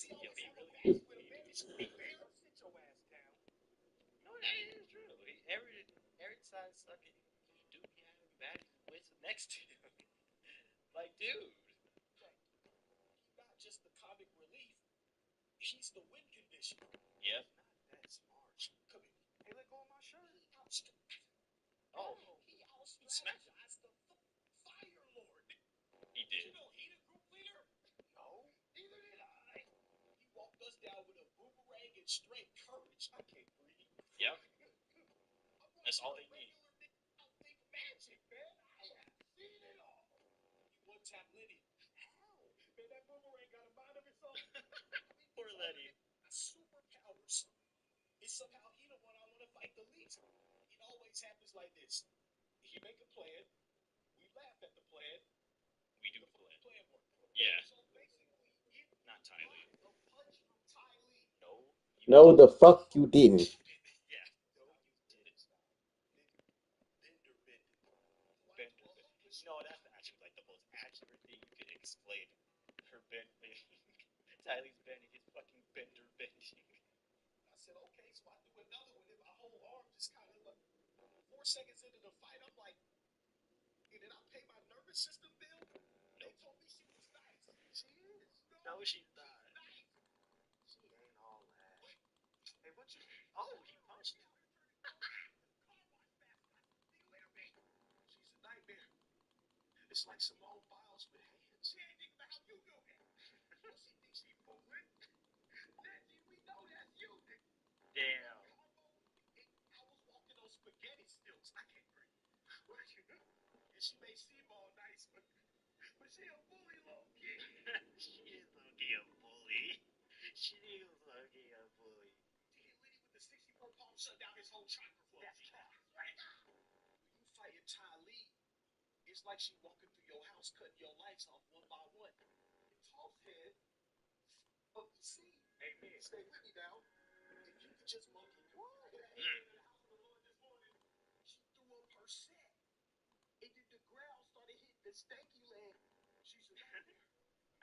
Yo, he really is. He, no, that is true. Every time sucking dude be having baddies with next to him. Like, dude. Yep. Hey, let go of my shirt. Oh, he smacked him. He did. No. Yep. That's all they need. Poor Letty. We do play. Yeah. Not Tylee. No. You No, did. the fuck you didn't. Yeah. No, you did. Bender. No, that's actually like the most accurate thing you could explain. Her bending. Tylee's bending. His fucking bender bending. Nope. No, she's not. She ain't all that. Hey, what you? Oh, he punched him. Damn. She is low-key a bully. She is low-key a bully. That's cat. Amen. Mm.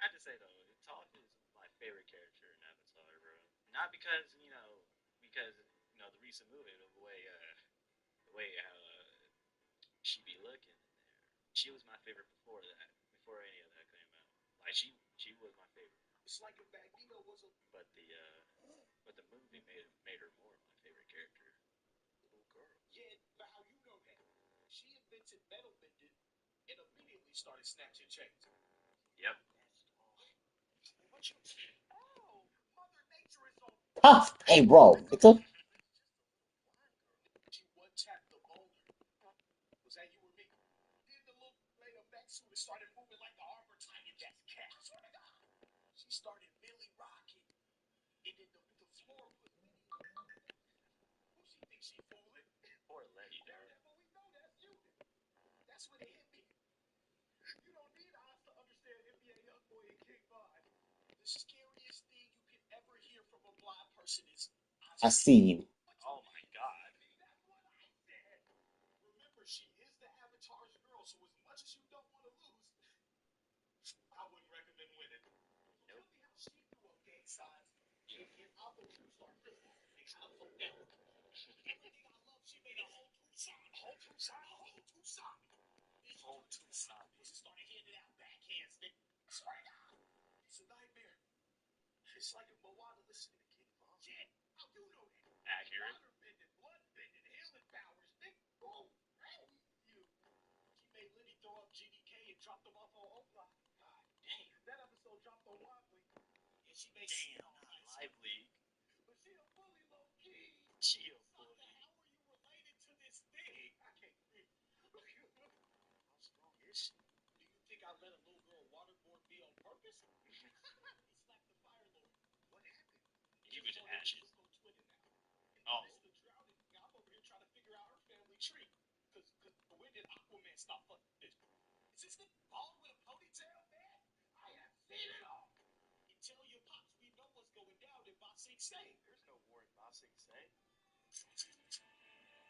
I have to say though, Toph is my favorite character in Avatar, bro. Not because the recent movie, the way how she be looking in there. She was my favorite before that, before any of that came out. Like she was my favorite. But the movie made her more my favorite character. Little girl. Yep. Oh, Ha! Hey, bro. It's a. that's cat. Poor Letty, dog. I see you. Oh my god. Nope. Home to Sabi. Accurate. Damn, not lively. Chill, bully. He was in ashes. Oh, there's no war in Bossing Say.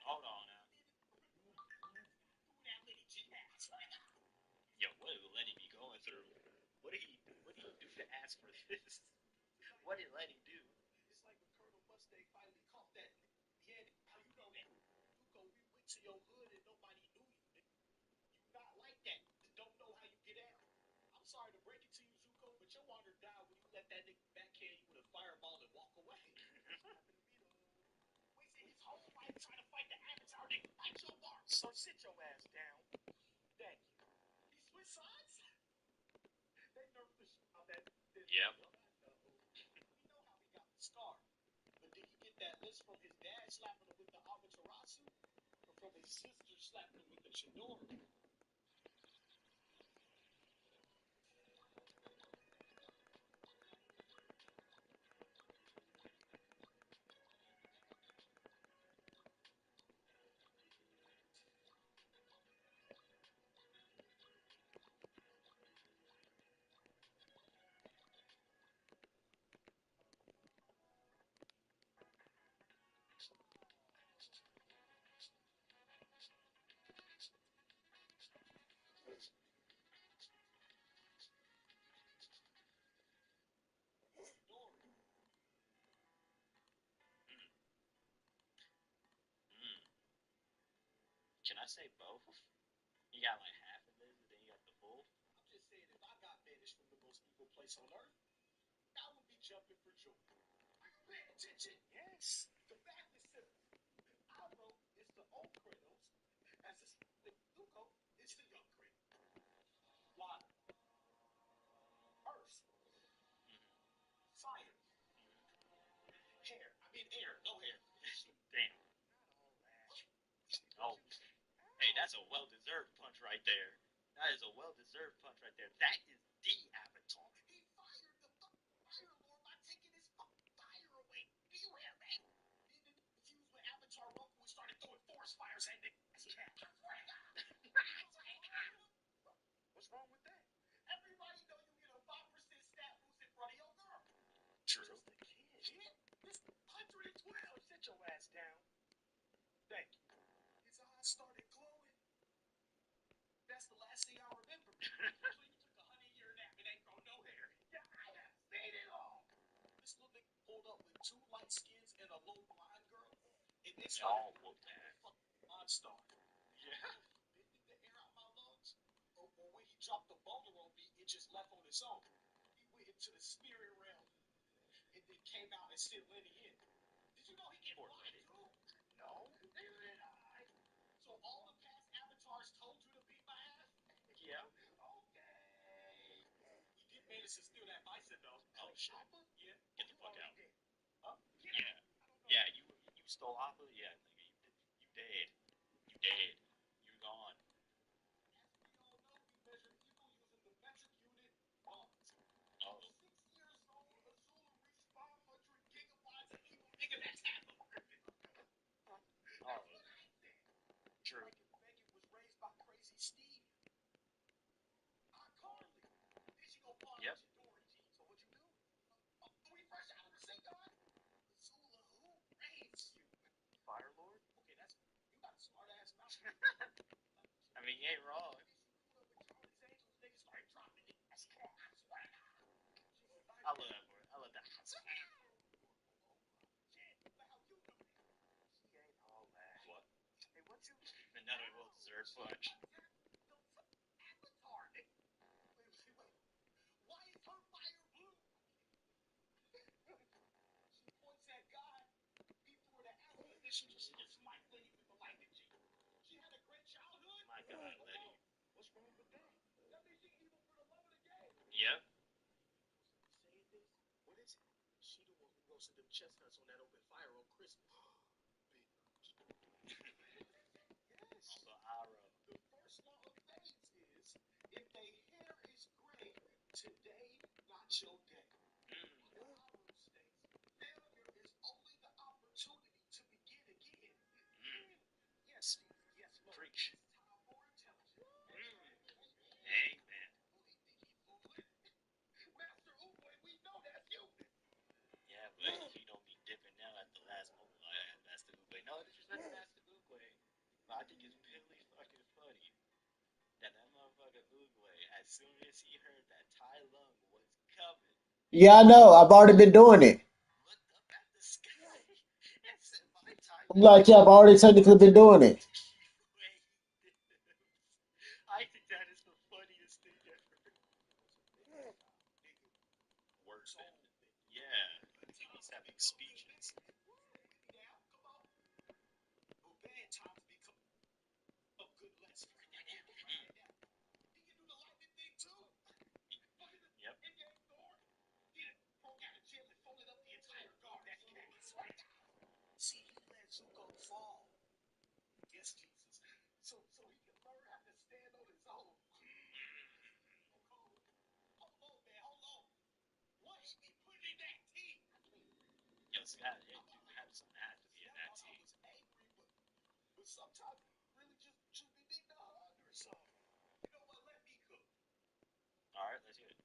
Hold on now. Yo, what did Lenny be going through? What did he do to ask for this? What did Letty do? Yep. Mm. Can I say both? You got like half of this, and then you got the full. Damn. Oh, hey, that's a well-deserved punch right there. That is a well-deserved punch right there. That is the Avatar. True. Y'all whoop that. Yeah. Poor lady. Yeah. Oh shit. Get the fuck out. Yeah. Yeah. You stole Appa. Yeah, nigga. You dead. You dead. You gone. Oh. Oh. True. Yep. Fire Lord. I mean, he ain't wrong. I love that word. I love that. What? Another well-deserved punch. My God, Letty. Yep. Also, Aro. Mm. Mm. Preach. Mm. Amen. Yeah, but he don't be dipping now at the last moment. Like, that's the Uguay. No disrespect to Master Uguay, but I think it's really fucking funny that motherfucker Uguay, as soon as he heard that Tai Lung was coming, Yeah, I know. I've already been doing it. Looked up at the sky and said, "My time I'm is like, yeah, I've already technically been doing it. way." I think that is the funniest thing ever. Worse than, yeah. He's having speeches. Yep. Yo, Scott, it had something had to be in that team. All right, let's hear it.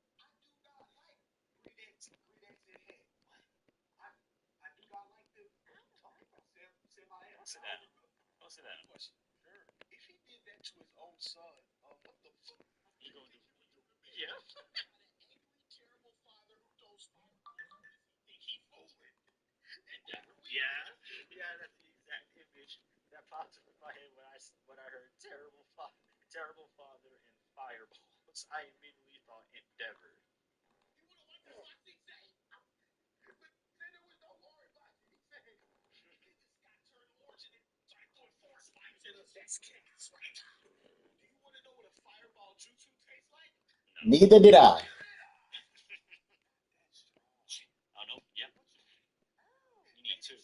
Go sit down. Go sit down. You gonna do? Yeah. Yeah, yeah, that's the exact image that popped up in my head when I heard terrible father, and fireballs. I immediately thought Endeavor. No. Neither did I. Oh no. Yep. You need two.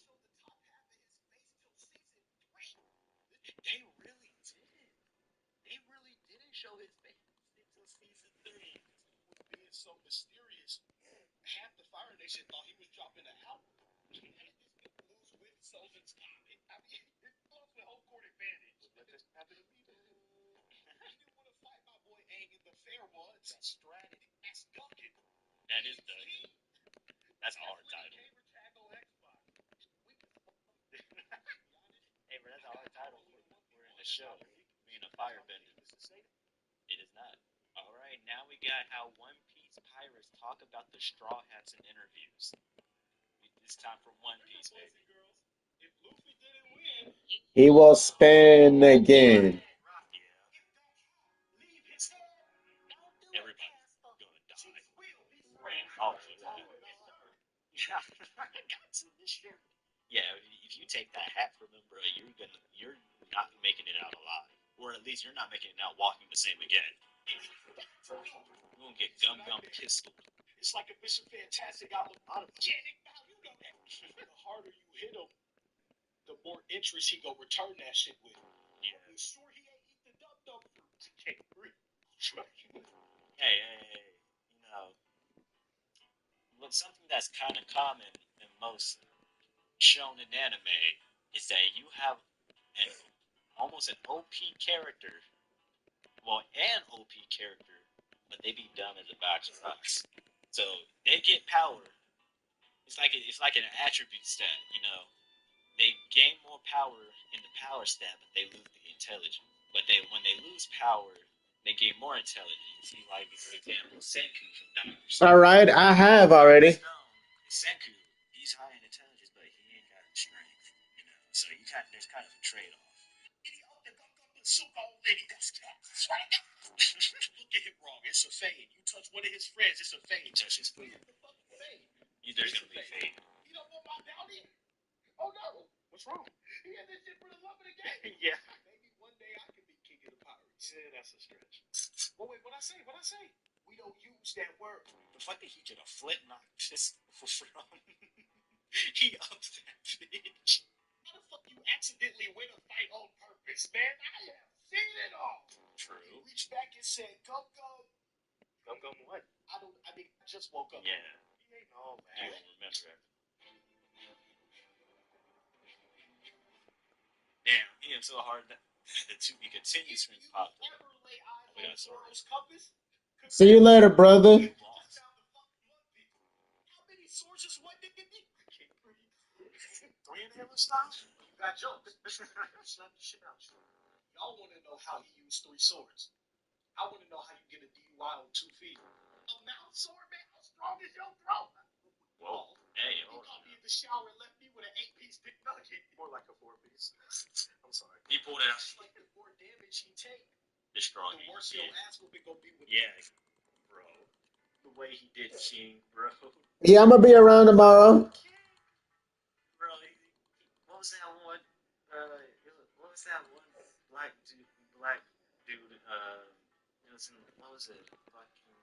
They really didn't. They really didn't show his face until season three. That is the. That's a hard title. Hey, bro, that's a hard title for in the show. Being a firebender. It is not. All right, now we got how One Piece pirates talk about the Straw Hats in interviews. It's time for One Piece, baby. He will spin again. Yeah, everybody's gonna die. Oh, yeah. Yeah, if you take that hat from him, bro, you're not making it out alive, or at least you're not making it out walking the same again. You're gonna get gum pistol. Hey, hey, hey, you know, look, something that's kind of common in most shonen anime is that you have an almost an OP character, well, an OP character, but they be dumb as a box of rocks. So they get power. It's like an attribute stat, you know. They gain more power in the power stat, but they lose the intelligence. But they when they lose power, they gain more intelligence. You see, like for example, Senku from Doctor All Stone. right, I have already. Senku, he's high in intelligence, but he ain't got strength. You know, so there's kind of a trade off. You touch his food, there's gonna be fade. Yeah. Yeah, that's a stretch. The fact that he did a flint knock just from he ups that bitch. True. Gum gum what? Yeah. Oh man. You don't remember. Damn, he hit so hard that the two he continues to pop. We got sorry. See you later, brother. You lost. Three in him style? You got jokes. Slap the shit out you. Whoa. Hey, hold on. In the shower and left me with an 8-piece dick nugget. More like a 4-piece. I'm sorry. He pulled it out. Like the more damage he take, the stronger the worse your ass will be gonna be with. Yeah, bro. The way he did King, bro. Yeah, I'm gonna be around tomorrow. Bro, what was that one? What was that one black dude? It was in, what was it? Fucking,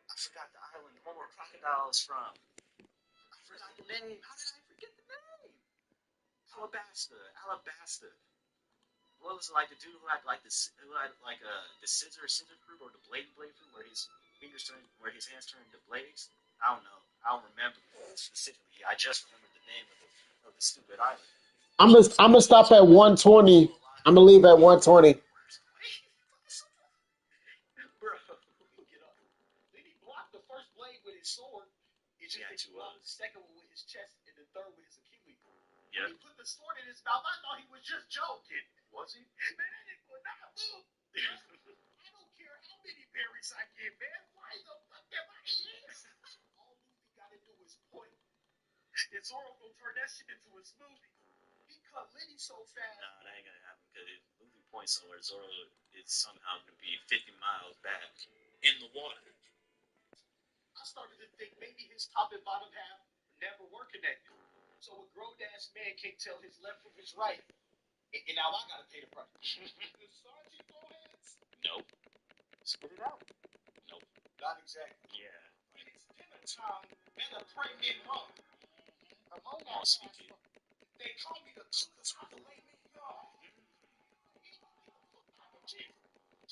I forgot the island. The one where crocodiles from. I forgot the name. How did I forget the name? Alabasta. What was it like? The dude who had like the scissor fruit or the blade fruit, where his hands turned into blades. I don't know. I don't remember specifically. I just remember the name of the stupid island. I'm gonna stop at 120. I'm gonna leave at 120. Bro, get up. Then he blocked the first blade with his sword. He just blocked the second one with his chest and the third with his Achilles. Yeah. He put the sword in his mouth. I thought he was just joking. Was he? Man, that nigga would not move. I don't care how many berries I get, man. Why the fuck am I here? All Luffy got to do is point. And Zoro gonna turn that shit into a smoothie. He cut Liddy so fast. Nah, that ain't gonna happen because if Luffy points somewhere, Zoro is somehow gonna be 50 miles back in the water. I started to think maybe his top and bottom half never were connected. So a grown-ass man can't tell his left from his right. And now I gotta pay the price. The sergeant throw hands? Nope. Spit it out. Nope. Not exactly. Yeah. And it's dinner time and a pregnant mom. Among I'll us, speak it. they call me the cutest filet mignon.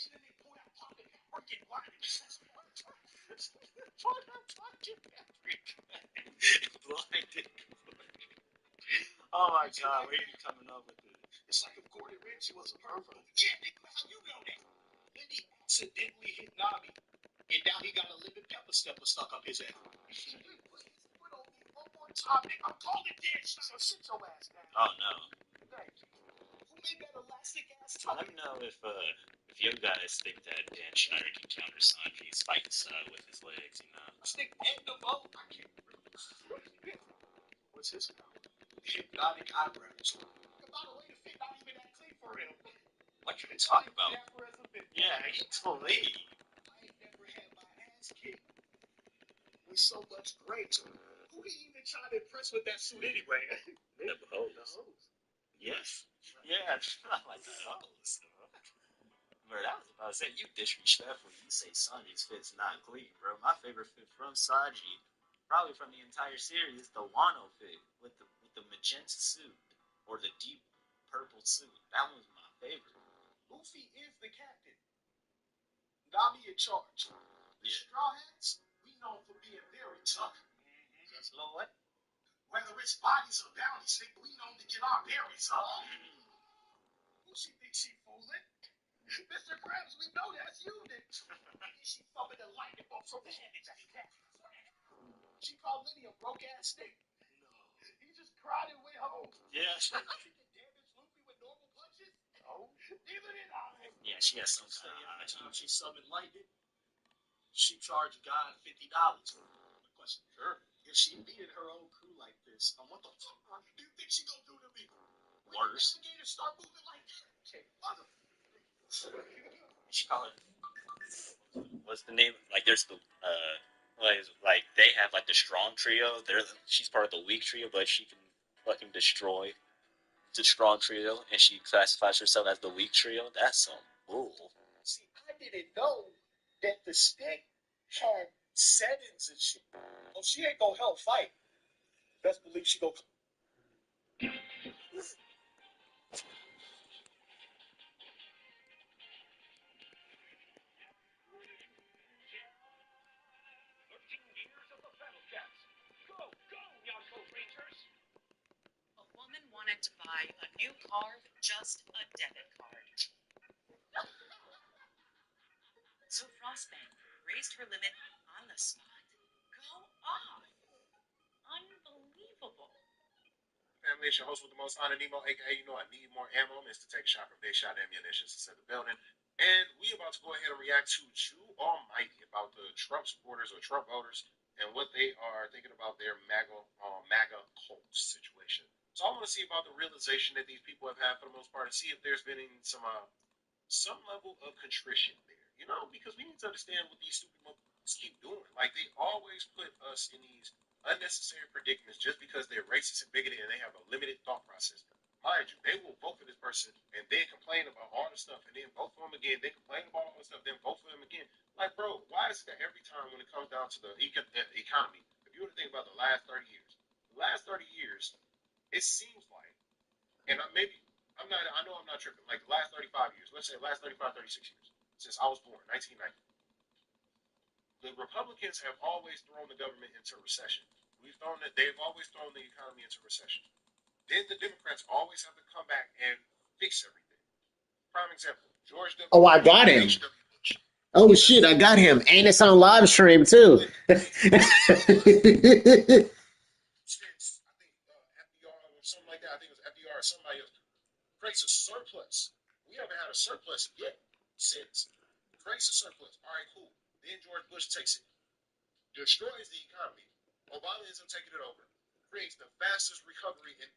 And then they pull that pocket freaking wine. Blinded. Oh my god, where are you coming up with this? It's like if Gordon Ramsay was a pervert. Yeah, nigga, how you know that? Then he accidentally hit Nami, and now he got a living pepper stepper stuck up his ass. He put his foot on me one more time, nigga. I'm calling dead, so sit your ass down. Oh no. Thank you. Who made that elastic ass toe? Let me know if you guys think that Dan Schneider can counter Sanji's fight with his legs, you know. Stick and the boat. I can't remember. What's his power? Hypnotic eyebrows. By the way, the fit not even that clean for him. What you talking about? Yeah, he told me. I ain't never had my ass kicked with so much grace. Who he even trying to impress with that suit anyway? The hose. Yes. Yeah, like the hose. Bro, that was about to say, you disrespectful. You say Sanji's fit's not clean, bro. My favorite fit from Sanji, probably from the entire series, the Wano fit with the magenta suit or the deep purple suit. That was my favorite. Luffy is the captain. Nami in charge. The Straw Hats, we know for being very tough. Yes, Lord. Whether it's bodies or bounties, we know to get our berries up. Who she thinks she fooling? Mr. Krabs, we know that's you, nigga. She thumping the lightning bolt from the head. She called Liddy a broke ass nigga. No. He just cried and went home. Yeah. She can damage Luffy with normal punches? No. Neither did I. Yeah, she has some kind of every time she summoned lightning, she charged God $50. Question. Sure. If she beat her own crew like this, what the fuck do you think she gonna do to me? Worse. When the investigators start moving like that, okay, mother. She call it. What's the name? Like, there's the like they have like the strong trio. She's part of the weak trio, but she can fucking destroy the strong trio, and she classifies herself as the weak trio. That's some bull. See, I didn't know that the stick had settings and shit. Oh, she ain't gonna help fight. Best believe she gonna. A woman wanted to buy a new car with just a debit card. So Frostbank raised her limit on the spot. Go on. Unbelievable. Family, it's your host with the most honor, Nemo, aka, I need more ammo. It's to take a shot from Big Shot Ammunition to set the building. And we about to go ahead and react to Jew Almighty about the Trump supporters or Trump voters and what they are thinking about their MAGA cult situation. So I want to see about the realization that these people have had for the most part and see if there's been some level of contrition there, because we need to understand what these stupid motherfuckers keep doing. Like, they always put us in these unnecessary predicaments just because they're racist and bigoted and they have a limited thought process. Mind you, they will vote for this person and then complain about all the stuff and then vote for them again, then complain about all the stuff, then vote for them again. Like, bro, why is it that every time when it comes down to the economy, if you were to think about the last 30 years, it seems like, and I know I'm not tripping, like the last 35 years, let's say the last 35, 36 years, since I was born, 1990, the Republicans have always thrown the government into recession. They've always thrown the economy into recession. Then the Democrats always have to come back and fix everything. Prime example, George W. Oh, I got him. Oh shit, I got him. And it's on live stream too. Since I think FDR or something like that, I think it was FDR or somebody else, creates a surplus. We haven't had a surplus yet since. Creates a surplus. All right, cool. Then George Bush takes it, destroys the economy. Obama ends up taking it over. Creates the fastest recovery in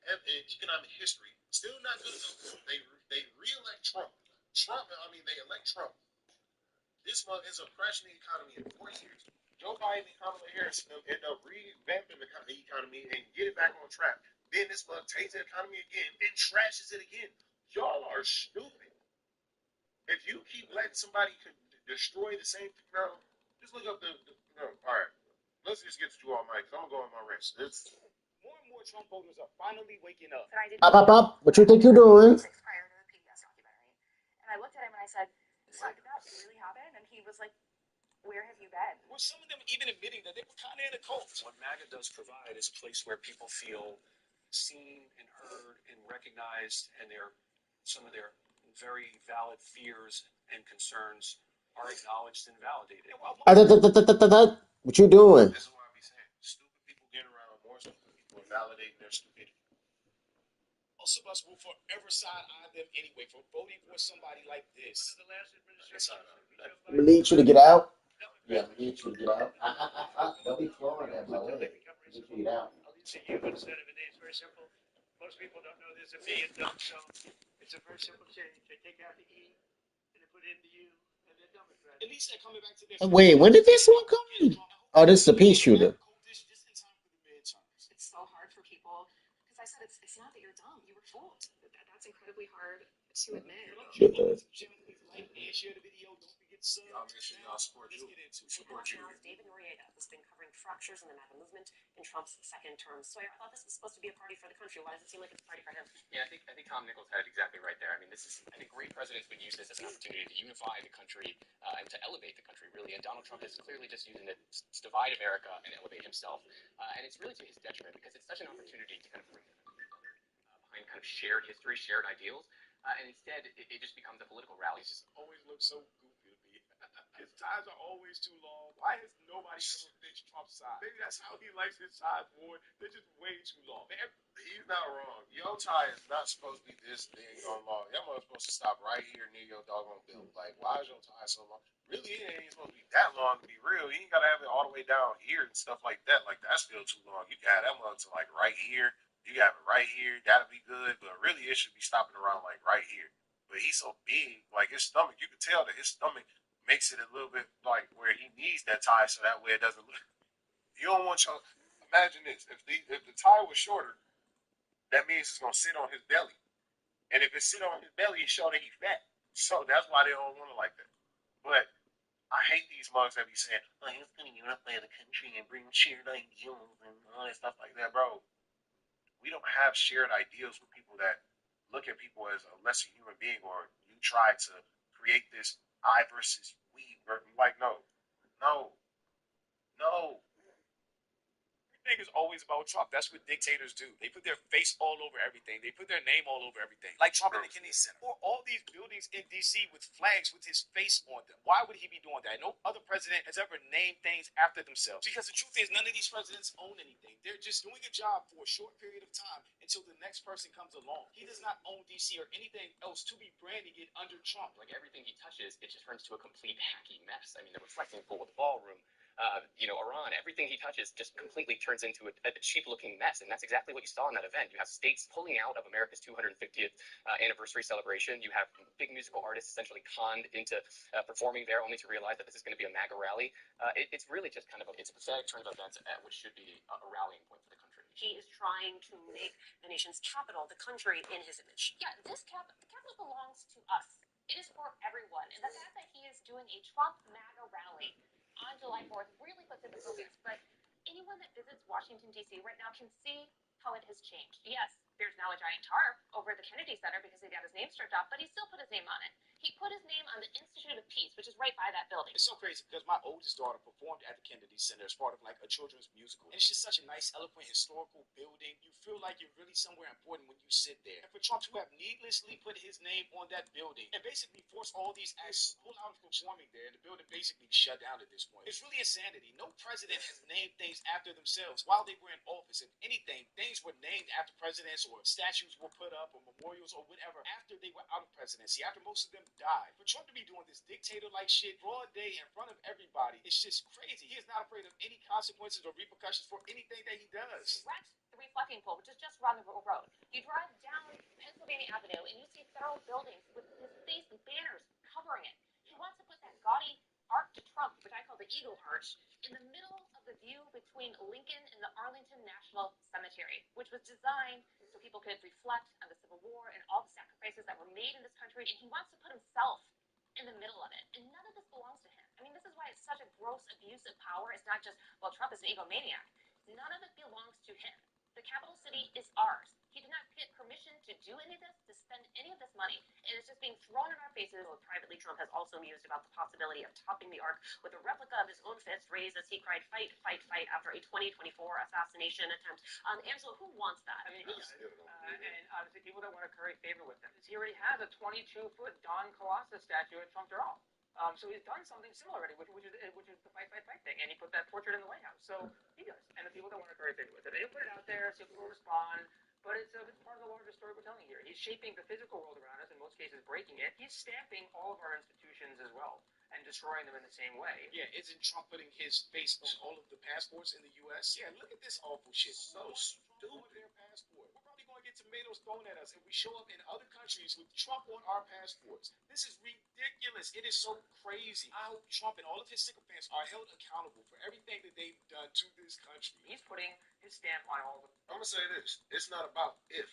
economic history. Still not good enough. They re-elect Trump. They elect Trump. This month ends up crashing the economy in 4 years. Joe Biden and Kamala Harris end up revamping the economy and get it back on track. Then this month takes the economy again and trashes it again. Y'all are stupid. If you keep letting somebody destroy the same thing, bro, just look up all right. Let's just get to Joe Almighty because I'm going to go on my rest. More and more Trump voters are finally waking up. Up. What you think you're doing? Prior to the PBS documentary. And I looked at him and I said, did that really happen? And he was like, where have you been? Well, some of them even admitting that they were kind of in a cult. What MAGA does provide is a place where people feel seen and heard and recognized, and some of their very valid fears and concerns are acknowledged and validated. What you doing? This is what I be saying. Stupid people get around more stupid people and validating their stupidity. Most of us will forever side-eye them anyway for voting for somebody like this. We need you to get out. Yeah, we need you to get out. Don't be throwing that my way. We need you to get out. It's a U instead of an A. It's very simple. Most people don't know there's a V and don't, so it's a very simple change. They take out the E and they put in the U, and they're done with that. At least they're coming back to their. Wait, when did this one come? Oh, this is a pea shooter. It's so hard for people because I said it's not that you're dumb. You were fooled. That's incredibly hard to admit. Share the video. Don't forget to support you. Now David Noriega has been covering fractures in the MAGA movement in Trump's second term. So I thought this was supposed to be a party for the country. Why does it seem like it's a party for him? Yeah, I think Tom Nichols had it exactly right there. I mean, I think great presidents would use this as an opportunity to unify the country and to elevate the country, really. And Donald Trump is clearly just using it to divide America and elevate himself. And it's really to his detriment because it's such an opportunity to kind of bring behind kind of shared history, shared ideals. And instead, it just becomes a political rally. It just always looks so goofy to me. His ties are always too long. Why has nobody ever pitched Trump's side? Maybe that's how he likes his ties worn. They're just way too long. Man, he's not wrong. Your tie is not supposed to be this dang on long. Your mother's supposed to stop right here near your doggone belt. Like, why is your tie so long? Really, it ain't supposed to be that long to be real. You ain't got to have it all the way down here and stuff like that. Like, that's still too long. You got that mother to, like, right here. You got it right here. That'll be good. But really, it should be stopping around, like, right here. But he's so big, like, his stomach, you can tell that his stomach makes it a little bit like where he needs that tie so that way it doesn't look. You don't want your. Imagine this: if the tie was shorter, that means it's gonna sit on his belly, and if it sit on his belly, it show that he's fat. So that's why they don't want it like that. But I hate these mugs that be saying, "Oh, he's gonna unify the country and bring shared ideals and all that stuff like that, bro." We don't have shared ideals with people that look at people as a lesser human being, or you try to create this I versus we. Like, no. is always about Trump. That's what dictators do. They put their face all over everything. They put their name all over everything. Like Trump in the Kennedy Center. Or all these buildings in D.C. with flags with his face on them. Why would he be doing that? No other president has ever named things after themselves. Because the truth is, none of these presidents own anything. They're just doing a job for a short period of time until the next person comes along. He does not own D.C. or anything else to be branding it under Trump. Like everything he touches, it just turns to a complete hacky mess. I mean, the reflecting pool, the ballroom, Iran, everything he touches just completely turns into a cheap-looking mess, and that's exactly what you saw in that event. You have states pulling out of America's 250th anniversary celebration. You have big musical artists essentially conned into performing there, only to realize that this is going to be a MAGA rally. It's really just kind of it's a pathetic turn of events at which should be a rallying point for the country. He is trying to make the nation's capital, the country, in his image. Yeah, the capital belongs to us. It is for everyone. And the fact that he is doing a Trump MAGA rally on July 4th really puts it in focus. But anyone that visits Washington, D.C. right now can see how it has changed. Yes, there's now a giant tarp over the Kennedy Center because he got his name stripped off, but he still put his name on it. He put his name on the Institute of Peace, which is right by that building. It's so crazy because my oldest daughter performed at the Kennedy Center as part of like a children's musical. And it's just such a nice, eloquent, historical building. You feel like you're really somewhere important when you sit there. And for Trump to have needlessly put his name on that building and basically force all these acts to pull out of performing there, and the building basically shut down at this point. It's really insanity. No president has named things after themselves while they were in office. If anything, things were named after presidents, or statues were put up, or memorials, or whatever, after they were out of presidency, after most of them died. For Trump to be doing this dictator-like shit broad day in front of everybody, it's just crazy. He is not afraid of any consequences or repercussions for anything that he does. Wrecked the reflecting pole, which is just around the road. You drive down Pennsylvania Avenue and you see federal buildings with his face and banners covering it. He wants to put that gaudy arc to Trump, which I call the Eagle Arch, in the middle of the view between Lincoln and the Arlington National Cemetery, which was designed so people could reflect on the Civil War and all the sacrifices that were made in this country, and he wants to put himself in the middle of it. And none of this belongs to him. I mean, this is why it's such a gross abuse of power. It's not just, well, Trump is an egomaniac. None of it belongs to him. The capital city is ours. He did not get permission to do any of this, to spend any of this money, and it's just being thrown in our faces. Well, privately, Trump has also mused about the possibility of topping the arc with a replica of his own fist raised as he cried, "Fight, fight, fight," after a 2024 assassination attempt. Angela, who wants that? I mean, and obviously people that want to curry favor with him. He already has a 22-foot Don Colossus statue at Trump Tower. So he's done something similar already, which is the fight, fight, fight thing, and he put that portrait in the White House. So he does, and the people that want to curry favor with it, they put it out there, see if people respond. But it's part of the larger story we're telling here. He's shaping the physical world around us, in most cases breaking it. He's stamping all of our institutions as well and destroying them in the same way. Yeah, isn't Trump putting his face on all of the passports in the U.S.? Yeah, look at this awful shit. So stupid. Their passport. We're probably going to get tomatoes thrown at us if we show up in other countries with Trump on our passports. This is ridiculous. It is so crazy. I hope Trump and all of his sycophants are held accountable for everything that they've done to this country. He's putting his stamp on all of them. I'm going to say this. It's not about if.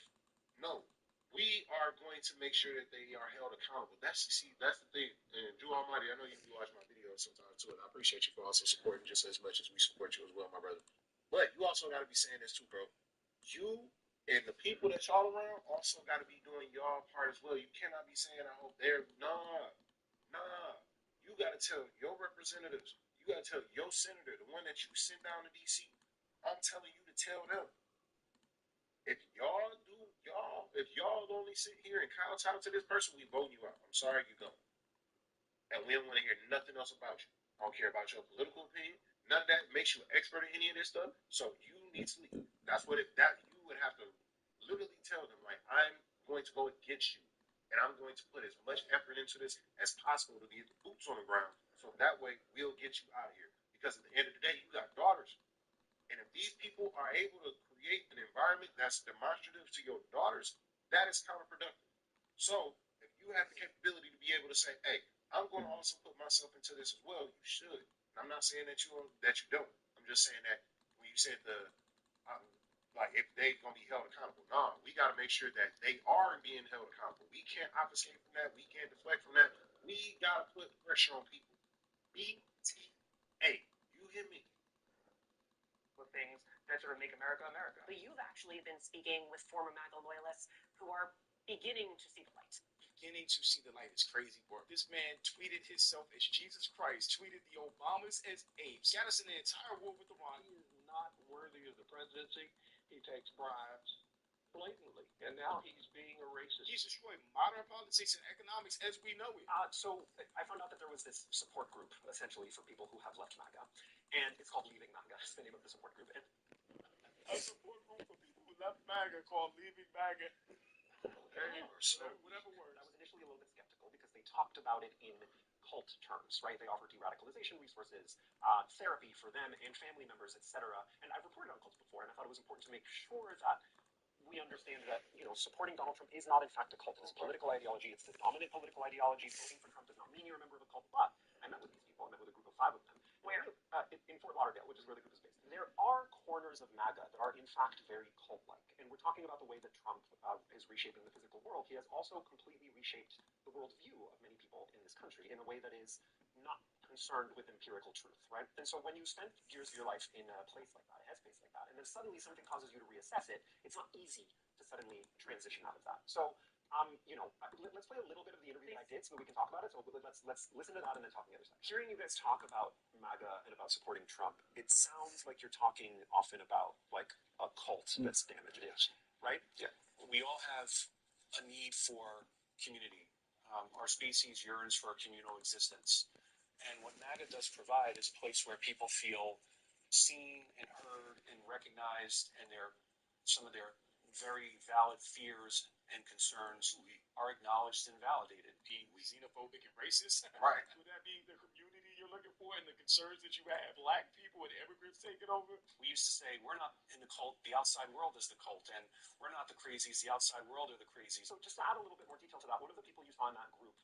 No. We are going to make sure that they are held accountable. That's the thing. And Drew Almighty, I know you watch my videos sometimes too, and I appreciate you for also supporting just as much as we support you as well, my brother. But you also got to be saying this too, bro. You and the people that y'all around also got to be doing y'all part as well. You cannot be saying, I hope they're, nah. You got to tell your representatives, you got to tell your senator, the one that you send down to D.C., I'm telling you to tell them. If y'all only sit here and kowtow to this person, we vote you out. I'm sorry, you don't. And we don't want to hear nothing else about you. I don't care about your political opinion. None of that makes you an expert in any of this stuff. So you need to leave. That's what you would have to literally tell them, like, I'm going to go against you. And I'm going to put as much effort into this as possible to get the boots on the ground. So that way we'll get you out of here. Because at the end of the day, you got daughters. And if these people are able to create an environment that's demonstrative to your daughters, that is counterproductive. So if you have the capability to be able to say, hey, I'm going to also put myself into this as well, you should. And I'm not saying that you don't. I'm just saying that when you said like if they're going to be held accountable, no, we got to make sure that they are being held accountable. We can't obfuscate from that. We can't deflect from that. We got to put pressure on people. BTA. You hear me? Things that sort of make America America. But you've actually been speaking with former MAGA loyalists who are beginning to see the light. beginning to see the light. It's crazy work. This man tweeted himself as Jesus Christ, tweeted the Obamas as apes, got us in the entire war with Iran. He is not worthy of the presidency. He takes bribes blatantly, and now he's being a racist. He's destroyed modern politics and economics as we know it. So I found out that there was this support group, essentially, for people who have left MAGA, and it's called Leaving MAGA. It's the name of the support group. And a support group for people who left MAGA called Leaving MAGA. So, whatever word, I was initially a little bit skeptical because they talked about it in cult terms, right? They offer de-radicalization resources, therapy for them and family members, etc. And I've reported on cults before, and I thought it was important to make sure that we understand that, supporting Donald Trump is not, in fact, a cult. It's a political ideology. It's the dominant political ideology. Voting for Trump does not mean you're a member of a cult. But I met with these people. I met with a group of 5 of them. Where, in Fort Lauderdale, which is where the group is based, there are corners of MAGA that are, in fact, very cult-like. And we're talking about the way that Trump is reshaping the physical world. He has also completely reshaped the worldview of many people in this country in a way that is not concerned with empirical truth, right? And so when you spend years of your life in a place like that, a headspace like that, and then suddenly something causes you to reassess it, it's not easy to suddenly transition out of that. So, let's play a little bit of the interview that I did so that we can talk about it. So let's listen to that and then talk on the other side. Hearing you guys talk about MAGA and about supporting Trump, it sounds like you're talking often about like a cult that's damaged, right? Yeah. We all have a need for community. Our species yearns for a communal existence. And what MAGA does provide is a place where people feel seen and heard and recognized, and some of their very valid fears and concerns are acknowledged and validated. Being xenophobic and racist, right? Would that be the community you're looking for and the concerns that you have? Black people and immigrants taking over? We used to say we're not in the cult. The outside world is the cult, and we're not the crazies. The outside world are the crazies. So just to add a little bit more detail to that, one of the people you saw in that group,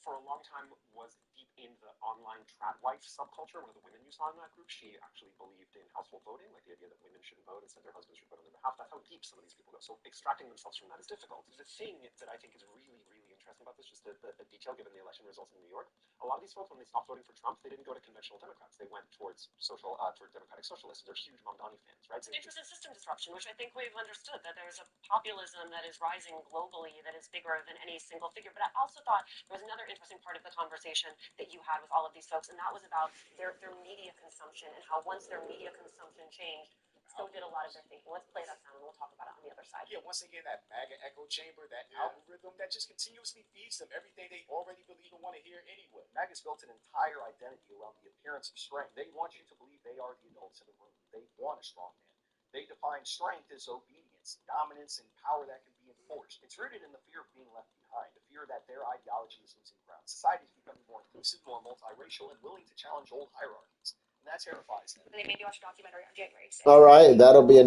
for a long time was deep in the online trad wife subculture. One of the women you saw in that group, she actually believed in household voting, like the idea that women shouldn't vote, instead their husbands should vote on their behalf. That's how deep some of these people go. So extracting themselves from that is difficult. The thing that I think is really, really interesting about this, just the detail given the election results in New York, a lot of these folks, when they stopped voting for Trump, they didn't go to conventional Democrats. They went towards toward Democratic Socialists. They're huge Mamdani fans, right? It's interesting system disruption, which I think we've understood, that there's a populism that is rising globally that is bigger than any single figure. But I also thought there was another interesting part of the conversation that you had with all of these folks, and that was about their media consumption and how once their media consumption changed, so did a lot of their thinking. Let's play that sound and we'll talk about it on the other side. Yeah, once again, that MAGA echo chamber, that algorithm that just continuously feeds them everything they already believe and want to hear anyway. MAGA's built an entire identity around the appearance of strength. They want you to believe they are the adults in the room. They want a strong man. They define strength as obedience, dominance, and power that can be enforced. It's rooted in the fear of being left behind, the fear that their ideology is losing ground. Society is becoming more inclusive, more multiracial, and willing to challenge old hierarchies. And that terrifies them. They made you watch a documentary on January 6th. All right, that'll be